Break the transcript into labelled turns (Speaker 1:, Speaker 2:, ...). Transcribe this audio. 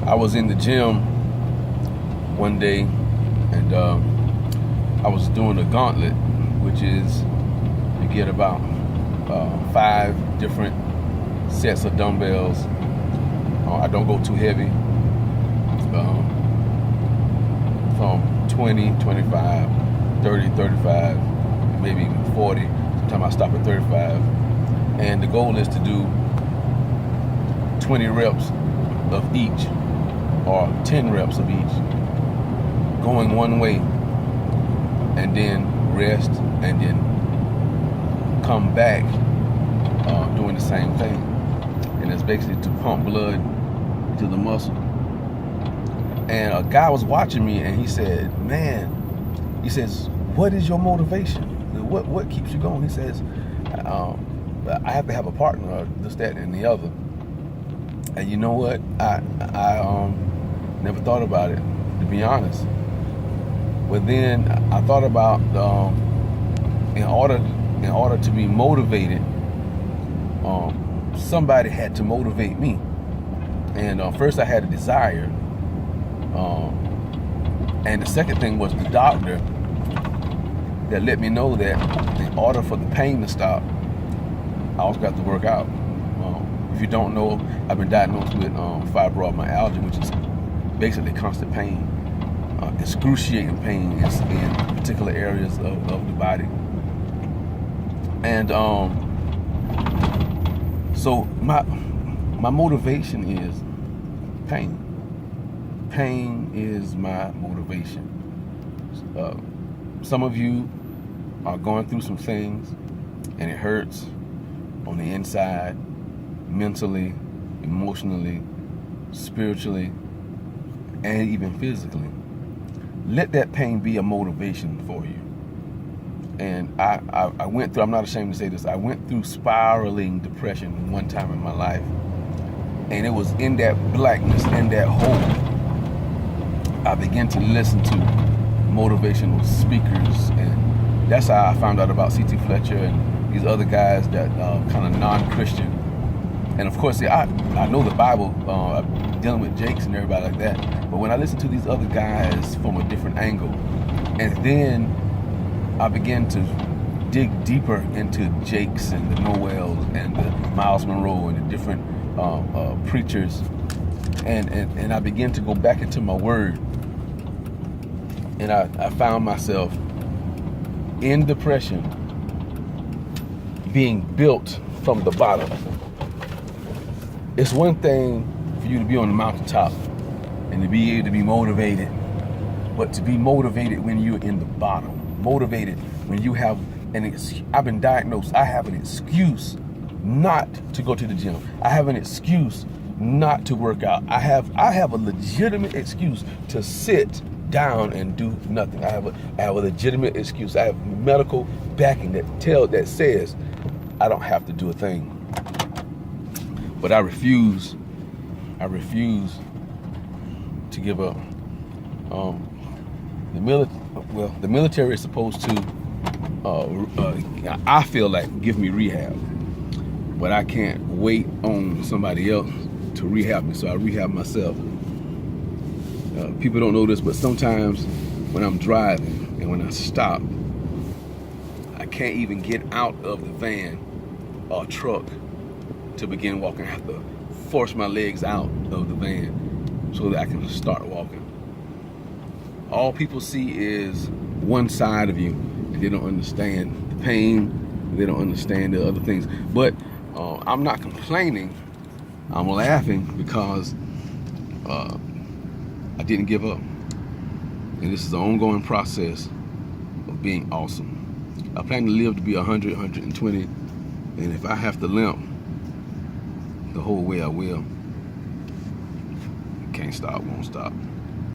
Speaker 1: I was in the gym one day, and I was doing a gauntlet, which is you get about 5 different sets of dumbbells. I don't go too heavy, from 20, 25, 30, 35, maybe even 40. Sometimes I stop at 35. And the goal is to do 20 reps of each, or 10 reps of each, going one way, and then rest, and then come back doing the same thing. And it's basically to pump blood to the muscle. And a guy was watching me, and he said, man, he says, what is your motivation? What keeps you going? He says, I have to have a partner, this, that, and the other. And you know what? I never thought about it, to be honest. But then I thought about in order to be motivated, somebody had to motivate me. And first I had a desire, and the second thing was the doctor that let me know that in order for the pain to stop, I also got to work out. If you don't know, I've been diagnosed with fibromyalgia, which is basically constant pain, excruciating pain in particular areas of the body. And so my motivation is pain. Pain is my motivation. Some of you are going through some things, and it hurts on the inside, mentally, emotionally, spiritually, and even physically. Let that pain be a motivation for you. And I went through, I'm not ashamed to say this, I went through spiraling depression one time in my life. And it was in that blackness, in that hole, I began to listen to motivational speakers. And that's how I found out about C.T. Fletcher and these other guys that kind of non-Christian. And of course, see, I know the Bible, dealing with Jakes and everybody like that. But when I listen to these other guys from a different angle, and then I began to dig deeper into Jakes and the Noels and the Miles Monroe and the different preachers, and I began to go back into my word, and I found myself in depression, being built from the bottom. It's one thing for you to be on the mountaintop and to be able to be motivated, but to be motivated when you're in the bottom, motivated when you have I've been diagnosed, I have an excuse not to go to the gym. I have an excuse not to work out. I have a legitimate excuse to sit down and do nothing. I have a legitimate excuse. I have medical backing that says I don't have to do a thing. But I refuse to give up. The military is supposed to, I feel like, give me rehab. But I can't wait on somebody else to rehab me, so I rehab myself. People don't know this, but sometimes when I'm driving and when I stop, I can't even get out of the van or truck to begin walking. I have to force my legs out of the van so that I can start walking. All people see is one side of you, and they don't understand the pain, they don't understand the other things. But I'm not complaining, I'm laughing because I didn't give up. And this is an ongoing process of being awesome. I plan to live to be 100, 120, and if I have to limp the whole way, I will. Can't stop, won't stop.